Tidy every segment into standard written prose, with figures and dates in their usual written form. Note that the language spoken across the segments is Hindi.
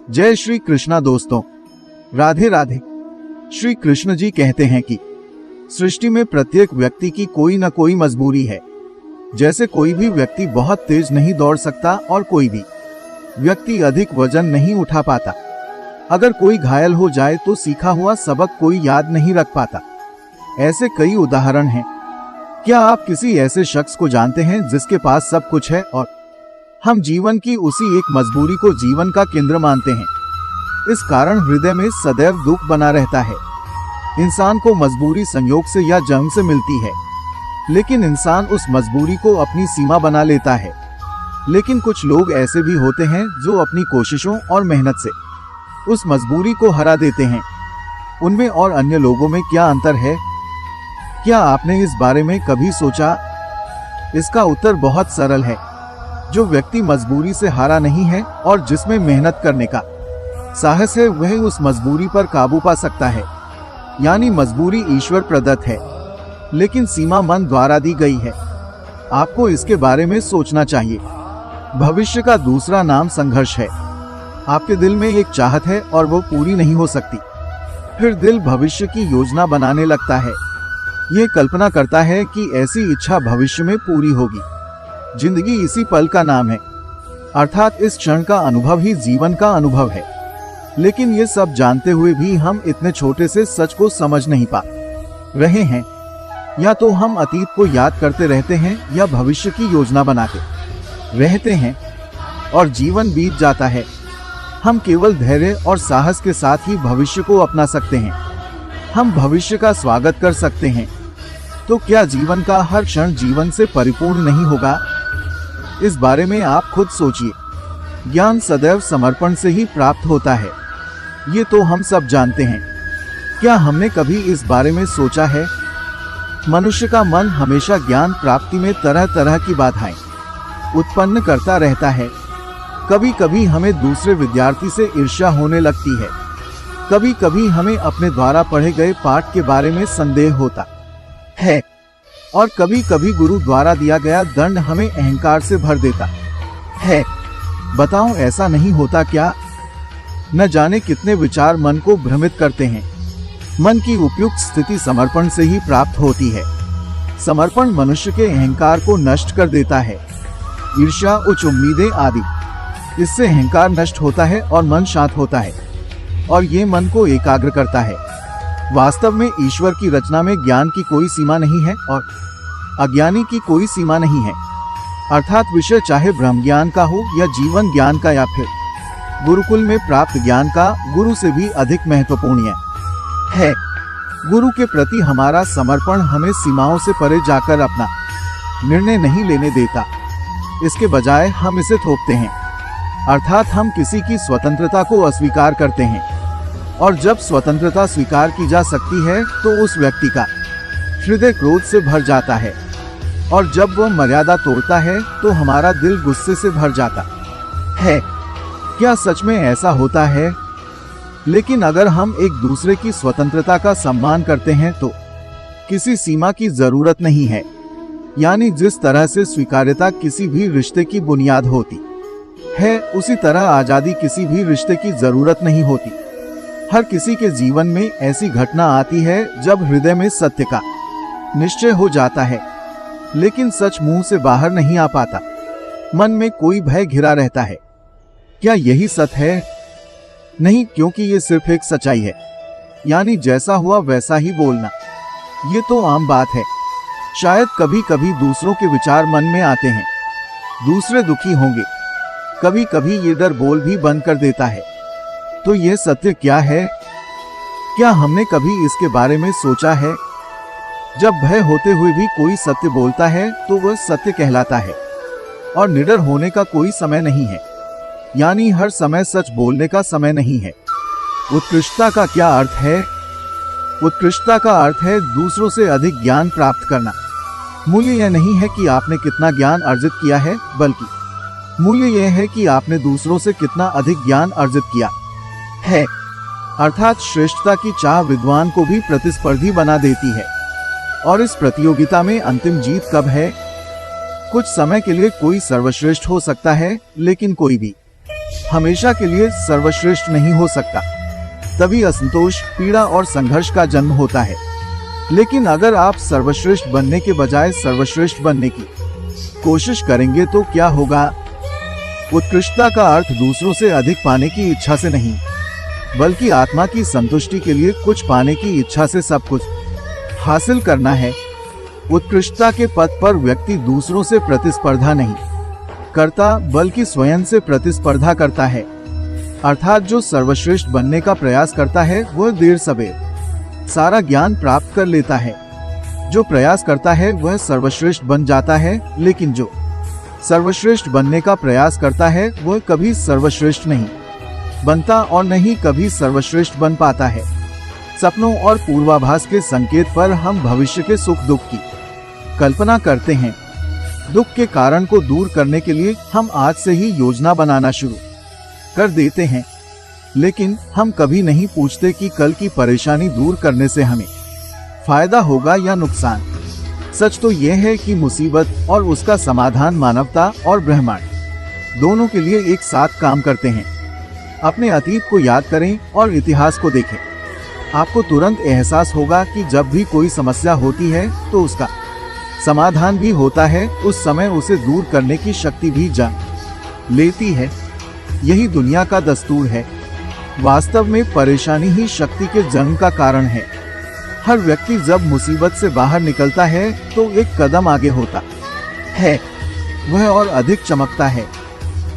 जय श्री कृष्णा दोस्तों, राधे राधे। श्री कृष्ण जी कहते हैं कि सृष्टि में प्रत्येक व्यक्ति की कोई न कोई मजबूरी है। जैसे कोई भी व्यक्ति बहुत तेज नहीं दौड़ सकता और कोई भी व्यक्ति अधिक वजन नहीं उठा पाता। अगर कोई घायल हो जाए तो सीखा हुआ सबक कोई याद नहीं रख पाता। ऐसे कई उदाहरण हैं। क्या आप किसी ऐसे शख्स को जानते हैं जिसके पास सब कुछ है और हम जीवन की उसी एक मजबूरी को जीवन का केंद्र मानते हैं? इस कारण हृदय में सदैव दुख बना रहता है। इंसान को मजबूरी संयोग से या जन्म से मिलती है, लेकिन इंसान उस मजबूरी को अपनी सीमा बना लेता है। लेकिन कुछ लोग ऐसे भी होते हैं जो अपनी कोशिशों और मेहनत से उस मजबूरी को हरा देते हैं। उनमें और अन्य लोगों में क्या अंतर है? क्या आपने इस बारे में कभी सोचा? इसका उत्तर बहुत सरल है। जो व्यक्ति मजबूरी से हारा नहीं है और जिसमें मेहनत करने का साहस है, वह उस मजबूरी पर काबू पा सकता है। यानी मजबूरी ईश्वर प्रदत्त है, लेकिन सीमा मन द्वारा दी गई है। आपको इसके बारे में सोचना चाहिए। भविष्य का दूसरा नाम संघर्ष है। आपके दिल में एक चाहत है और वो पूरी नहीं हो सकती। फिर दिल भविष्य की योजना बनाने लगता है। ये कल्पना करता है कि ऐसी इच्छा भविष्य में पूरी होगी। जिंदगी इसी पल का नाम है, अर्थात इस क्षण का अनुभव ही जीवन का अनुभव है। लेकिन ये सब जानते हुए भी हम इतने छोटे से सच को समझ नहीं पा रहे हैं। या तो हम अतीत को याद करते रहते हैं या भविष्य की योजना बनाते रहते हैं और जीवन बीत जाता है। हम केवल धैर्य और साहस के साथ ही भविष्य को अपना सकते हैं। हम भविष्य का स्वागत कर सकते हैं। तो क्या जीवन का हर क्षण जीवन से परिपूर्ण नहीं होगा? इस बारे में आप खुद सोचिए। ज्ञान सदैव समर्पण से ही प्राप्त होता है, ये तो हम सब जानते हैं। क्या हमने कभी इस बारे में सोचा है? मनुष्य का मन हमेशा ज्ञान प्राप्ति में तरह तरह की बाधाएं उत्पन्न करता रहता है। कभी कभी हमें दूसरे विद्यार्थी से ईर्ष्या होने लगती है। कभी कभी हमें अपने द्वारा पढ़े गए पाठ के बारे में संदेह होता है और कभी कभी गुरु द्वारा दिया गया दंड हमें अहंकार से भर देता है। बताओ, ऐसा नहीं होता क्या? न जाने कितने विचार मन को भ्रमित करते हैं। मन की उपयुक्त स्थिति समर्पण से ही प्राप्त होती है। समर्पण मनुष्य के अहंकार को नष्ट कर देता है। ईर्ष्या, उच्च उम्मीदें आदि, इससे अहंकार नष्ट होता है और मन शांत होता है और ये मन को एकाग्र करता है। वास्तव में ईश्वर की रचना में ज्ञान की कोई सीमा नहीं है और अज्ञानी की कोई सीमा नहीं है। अर्थात विषय चाहे ब्रह्म ज्ञान का हो या जीवन ज्ञान का या फिर गुरुकुल में प्राप्त ज्ञान का, गुरु से भी अधिक महत्वपूर्ण है। गुरु के प्रति हमारा समर्पण हमें सीमाओं से परे जाकर अपना निर्णय नहीं लेने देता। इसके बजाय हम इसे थोपते हैं, अर्थात हम किसी की स्वतंत्रता को अस्वीकार करते हैं। और जब स्वतंत्रता स्वीकार की जा सकती है तो उस व्यक्ति का हृदय क्रोध से भर जाता है और जब वह मर्यादा तोड़ता है तो हमारा दिल गुस्से से भर जाता है। क्या सच में ऐसा होता है? लेकिन अगर हम एक दूसरे की स्वतंत्रता का सम्मान करते हैं तो किसी सीमा की जरूरत नहीं है। यानी जिस तरह से स्वीकार्यता किसी भी रिश्ते की बुनियाद होती है, उसी तरह आजादी किसी भी रिश्ते की जरूरत नहीं होती। हर किसी के जीवन में ऐसी घटना आती है जब हृदय में सत्य का निश्चय हो जाता है, लेकिन सच मुंह से बाहर नहीं आ पाता। मन में कोई भय घिरा रहता है। क्या यही सत्य है? नहीं, क्योंकि ये सिर्फ एक सच्चाई है। यानी जैसा हुआ वैसा ही बोलना, ये तो आम बात है। शायद कभी कभी दूसरों के विचार मन में आते हैं, दूसरे दुखी होंगे। कभी कभी ये डर बोल भी बंद कर देता है। तो ये सत्य क्या है? क्या हमने कभी इसके बारे में सोचा है? जब भय होते हुए भी कोई सत्य बोलता है तो वह सत्य कहलाता है और निडर होने का कोई समय नहीं है। यानी हर समय सच बोलने का समय नहीं है। उत्कृष्टता का क्या अर्थ है? उत्कृष्टता का अर्थ है दूसरों से अधिक ज्ञान प्राप्त करना। मूल्य यह नहीं है कि आपने कितना ज्ञान अर्जित किया है, बल्कि मूल्य यह है कि आपने दूसरों से कितना अधिक ज्ञान अर्जित किया है। अर्थात श्रेष्ठता की चाह विद्वान को भी प्रतिस्पर्धी बना देती है। और इस प्रतियोगिता में अंतिम जीत कब है? कुछ समय के लिए कोई सर्वश्रेष्ठ हो सकता है, लेकिन कोई भी हमेशा के लिए सर्वश्रेष्ठ नहीं हो सकता। तभी असंतोष, पीड़ा और संघर्ष का जन्म होता है। लेकिन अगर आप सर्वश्रेष्ठ बनने के बजाय सर्वश्रेष्ठ बनने की कोशिश करेंगे तो क्या होगा? उत्कृष्टता का अर्थ दूसरों से अधिक पाने की इच्छा से नहीं, बल्कि आत्मा की संतुष्टि के लिए कुछ पाने की इच्छा से सब कुछ हासिल करना है। उत्कृष्टता के पथ पर व्यक्ति दूसरों से प्रतिस्पर्धा नहीं करता, बल्कि स्वयं से प्रतिस्पर्धा करता है। अर्थात जो सर्वश्रेष्ठ बनने का प्रयास करता है वह देर सवेर सारा ज्ञान प्राप्त कर लेता है। जो प्रयास करता है वह सर्वश्रेष्ठ बन जाता है, लेकिन जो सर्वश्रेष्ठ बनने का प्रयास करता है वह कभी सर्वश्रेष्ठ नहीं बनता और न ही कभी सर्वश्रेष्ठ बन पाता है। सपनों और पूर्वाभास के संकेत पर हम भविष्य के सुख दुख की कल्पना करते हैं। दुख के कारण को दूर करने के लिए हम आज से ही योजना बनाना शुरू कर देते हैं, लेकिन हम कभी नहीं पूछते कि कल की परेशानी दूर करने से हमें फायदा होगा या नुकसान। सच तो यह है कि मुसीबत और उसका समाधान मानवता और ब्रह्मांड दोनों के लिए एक साथ काम करते हैं। अपने अतीत को याद करें और इतिहास को देखें। आपको तुरंत एहसास होगा कि जब भी कोई समस्या होती है तो उसका समाधान भी होता है, उस समय उसे दूर करने की शक्ति भी जन्म लेती है। यही दुनिया का दस्तूर है। वास्तव में परेशानी ही शक्ति के जन्म का कारण है। हर व्यक्ति जब मुसीबत से बाहर निकलता है तो एक कदम आगे होता है। वह और अधिक चमकता है।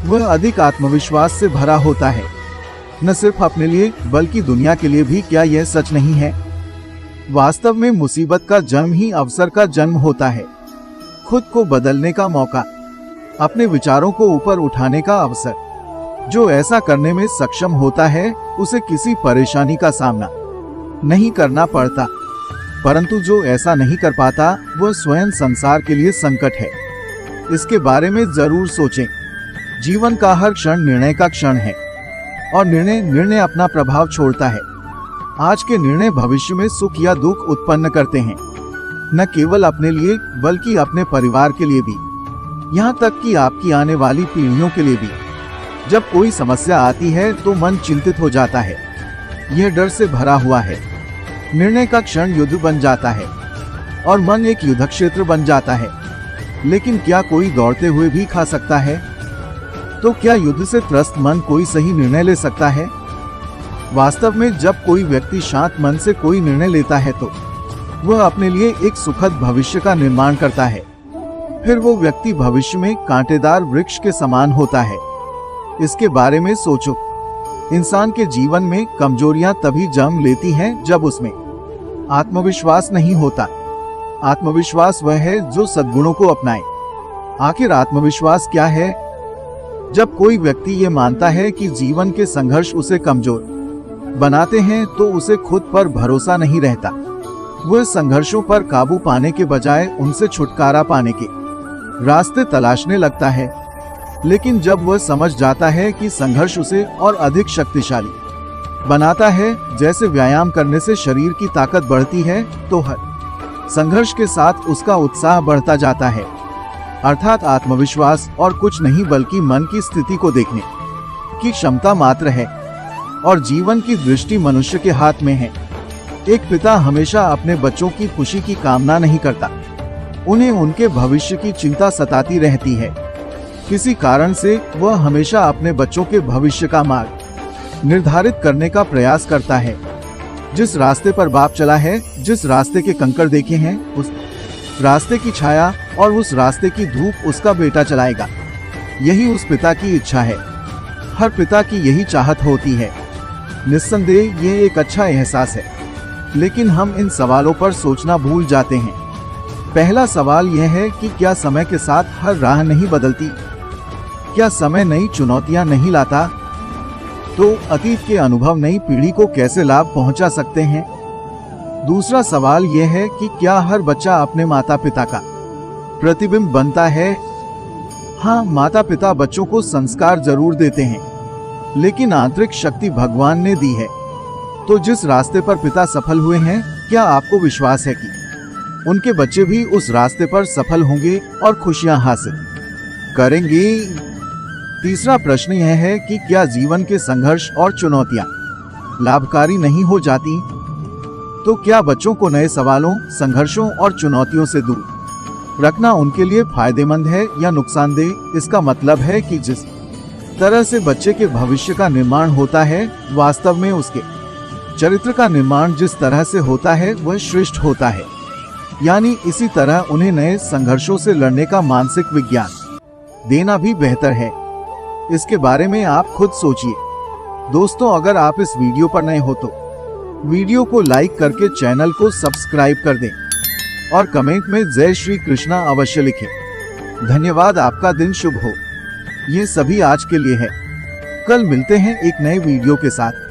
वह अधिक आत्मविश्वास से भरा होता है, न सिर्फ अपने लिए बल्कि दुनिया के लिए भी। क्या यह सच नहीं है? वास्तव में मुसीबत का जन्म ही अवसर का जन्म होता है। खुद को बदलने का मौका, अपने विचारों को ऊपर उठाने का अवसर। जो ऐसा करने में सक्षम होता है उसे किसी परेशानी का सामना नहीं करना पड़ता, परंतु जो ऐसा नहीं कर पाता वह स्वयं संसार के लिए संकट है। इसके बारे में जरूर सोचें। जीवन का हर क्षण निर्णय का क्षण है और निर्णय अपना प्रभाव छोड़ता है। आज के निर्णय भविष्य में सुख या दुख उत्पन्न करते हैं, न केवल अपने लिए बल्कि अपने परिवार के लिए भी, यहाँ तक कि आपकी आने वाली पीढ़ियों के लिए भी। जब कोई समस्या आती है तो मन चिंतित हो जाता है। यह डर से भरा हुआ है। निर्णय का क्षण युद्ध बन जाता है और मन एक युद्ध क्षेत्र बन जाता है। लेकिन क्या कोई दौड़ते हुए भी खा सकता है? तो क्या युद्ध से त्रस्त मन कोई सही निर्णय ले सकता है? वास्तव में जब कोई व्यक्ति शांत मन से कोई निर्णय लेता है तो वह अपने लिए एक सुखद भविष्य का निर्माण करता है। फिर वो व्यक्ति भविष्य में कांटेदार वृक्ष के समान होता है। इसके बारे में सोचो। इंसान के जीवन में कमजोरियां तभी जन्म लेती हैं जब उसमें आत्मविश्वास नहीं होता। आत्मविश्वास वह है जो सद्गुणों को अपनाए। आखिर आत्मविश्वास क्या है? जब कोई व्यक्ति ये मानता है कि जीवन के संघर्ष उसे कमजोर बनाते हैं तो उसे खुद पर भरोसा नहीं रहता। वह संघर्षों पर काबू पाने के बजाय उनसे छुटकारा पाने के रास्ते तलाशने लगता है। लेकिन जब वह समझ जाता है कि संघर्ष उसे और अधिक शक्तिशाली बनाता है, जैसे व्यायाम करने से शरीर की ताकत बढ़ती है, तो हर संघर्ष के साथ उसका उत्साह बढ़ता जाता है। अर्थात आत्मविश्वास और कुछ नहीं बल्कि मन की स्थिति को देखने की क्षमता मात्र है और जीवन की दृष्टि मनुष्य के हाथ में है। एक पिता हमेशा अपने बच्चों की खुशी की कामना नहीं करता। उन्हें उनके भविष्य की चिंता सताती रहती है। किसी कारण से वह हमेशा अपने बच्चों के भविष्य का मार्ग निर्धारित करने का प्रयास करता है। जिस रास्ते पर बाप चला है, जिस रास्ते के कंकड़ देखे हैं, उस रास्ते की छाया और उस रास्ते की धूप उसका बेटा चलाएगा। यही उस पिता की इच्छा है। हर पिता की यही चाहत होती है। निस्संदेह ये एक अच्छा एहसास है, लेकिन हम इन सवालों पर सोचना भूल जाते हैं। पहला सवाल यह है कि क्या समय के साथ हर राह नहीं बदलती? क्या समय नई चुनौतियां नहीं लाता? तो अतीत के अनुभव नई पीढ़ी को कैसे लाभ पहुंचा सकते हैं? दूसरा सवाल यह है कि क्या हर बच्चा अपने माता पिता का प्रतिबिंब बनता है? हाँ, माता पिता बच्चों को संस्कार जरूर देते हैं, लेकिन आंतरिक शक्ति भगवान ने दी है। तो जिस रास्ते पर पिता सफल हुए हैं, क्या आपको विश्वास है कि उनके बच्चे भी उस रास्ते पर सफल होंगे और खुशियां हासिल करेंगे? तीसरा प्रश्न यह है कि क्या जीवन के संघर्ष और चुनौतियां लाभकारी नहीं हो जाती? तो क्या बच्चों को नए सवालों, संघर्षों और चुनौतियों से दूर रखना उनके लिए फायदेमंद है या नुकसानदेह? इसका मतलब है कि जिस तरह से बच्चे के भविष्य का निर्माण होता है, वास्तव में उसके चरित्र का निर्माण जिस तरह से होता है वह श्रेष्ठ होता है। यानी इसी तरह उन्हें नए संघर्षों से लड़ने का मानसिक विज्ञान देना भी बेहतर है। इसके बारे में आप खुद सोचिए। दोस्तों, अगर आप इस वीडियो पर नए हो तो वीडियो को लाइक करके चैनल को सब्सक्राइब कर दें और कमेंट में जय श्री कृष्णा अवश्य लिखें। धन्यवाद। आपका दिन शुभ हो। ये सभी आज के लिए है। कल मिलते हैं एक नए वीडियो के साथ।